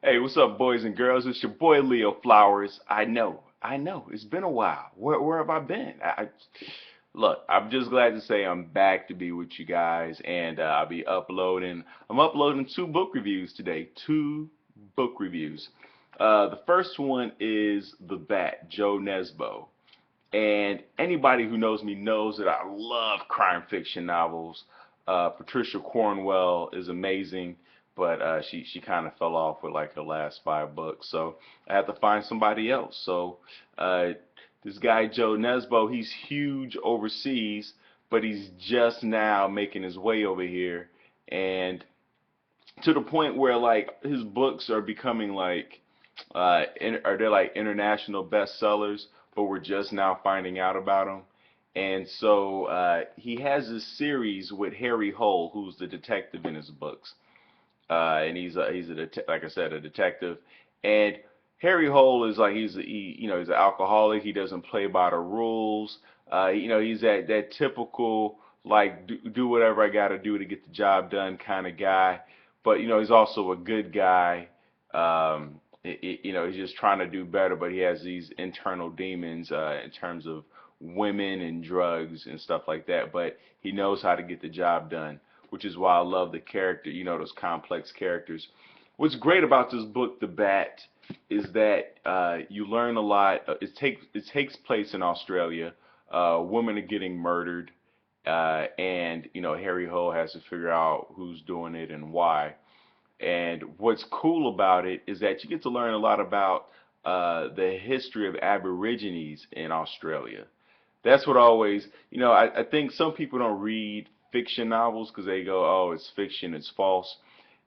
Hey, what's up, boys and girls? It's your boy Leo Flowers. I know, it's been a while. Where have I been? Look, I'm just glad to say I'm back to be with you guys, and I'll be uploading. I'm uploading two book reviews today. Two book reviews. The first one is The Bat, Joe Nesbo. And anybody who knows me knows that I love crime fiction novels. Patricia Cornwell is amazing, but she kind of fell off with like her last five books, so I had to find somebody else. So uh, this guy Joe Nesbo, he's huge overseas, but he's just now making his way over here, and to the point where like his books are becoming like are they like international bestsellers, but we're just now finding out about them. And so he has this series with Harry Hole, who's the detective in his books, and like I said, a detective. And Harry Hole is like he's an alcoholic. He doesn't play by the rules. He's that typical like do whatever I got to do to get the job done kind of guy. But he's also a good guy. He's just trying to do better, but he has these internal demons in terms of women and drugs and stuff like that. But he knows how to get the job done, which is why I love the character, those complex characters. What's great about this book, The Bat, is that you learn a lot. It takes place in Australia. Women are getting murdered, and Harry Hole has to figure out who's doing it and why. And what's cool about it is that you get to learn a lot about the history of Aborigines in Australia. That's what always, I think some people don't read fiction novels because they go, oh, it's fiction, it's false.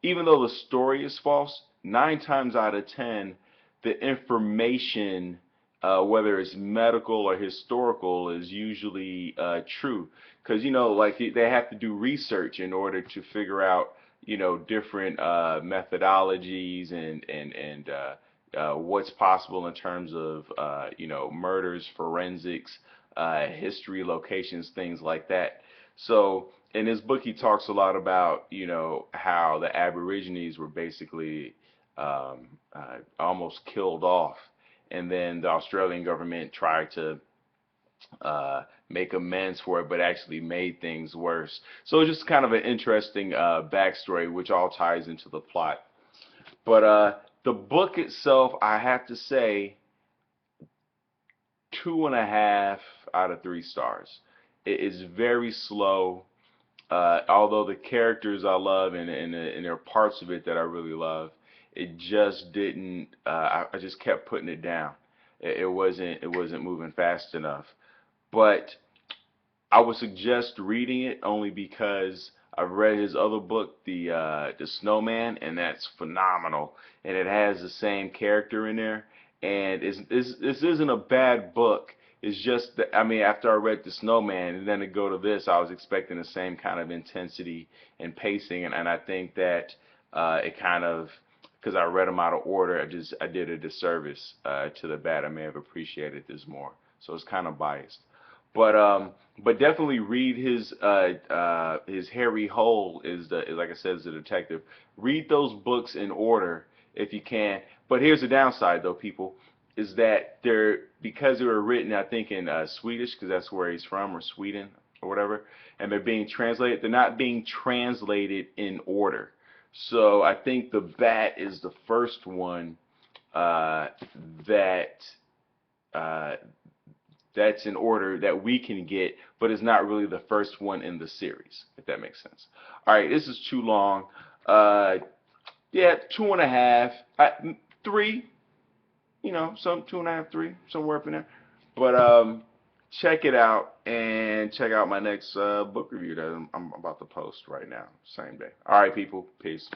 Even though the story is false, 9 times out of 10, the information, whether it's medical or historical, is usually true. Because, like they have to do research in order to figure out, different methodologies and what's possible in terms of, murders, forensics, history, locations, things like that. So in this book, he talks a lot about, how the Aborigines were basically almost killed off, and then the Australian government tried to make amends for it, but actually made things worse. So it's just kind of an interesting backstory, which all ties into the plot. But the book itself, I have to say, 2.5 out of 3 stars. It is very slow. Although the characters I love and there are parts of it that I really love, it just didn't. I just kept putting it down. It wasn't moving fast enough. But I would suggest reading it only because I've read his other book, the Snowman, and that's phenomenal. And it has the same character in there. And this isn't a bad book. It's just that, I mean, after I read the Snowman and then to go to this, I was expecting the same kind of intensity and pacing, and I think that it kind of, because I read them out of order, I did a disservice to the Bat. I may have appreciated this more, so it's kind of biased. But definitely read his Harry Hole like I said, is the detective. Read those books in order if you can. But here's the downside though, people, is that because they were written I think in Swedish, because that's where he's from, or Sweden or whatever, and they're being translated. They're not being translated in order. So I think the Bat is the first one uh, that uh, that's in order that we can get, but it's not really the first one in the series, if that makes sense. All right, this is too long. Uh, yeah, 2.5, 3, some 2.5, 3, somewhere up in there. But check it out and check out my next book review that I'm about to post right now, same day. All right, people, peace.